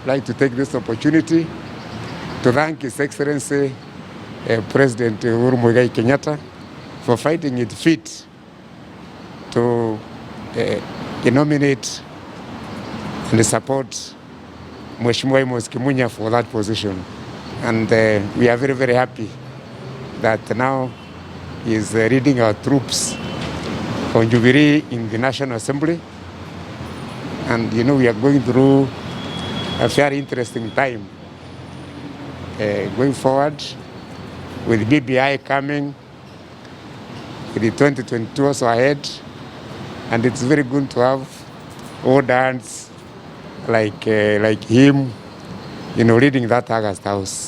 like to take this opportunity to thank His Excellency President Uhuru Muigai Kenyatta for finding it fit to nominate and support Mheshimiwa Amos Kimunya for that position. And we are very, very happy that now he is leading our troops on Jubilee in the National Assembly. And you know, we are going through a very interesting time going forward with BBI coming, with the 2022 also ahead. And it's very good to have old hands like him, you know, leading that August House.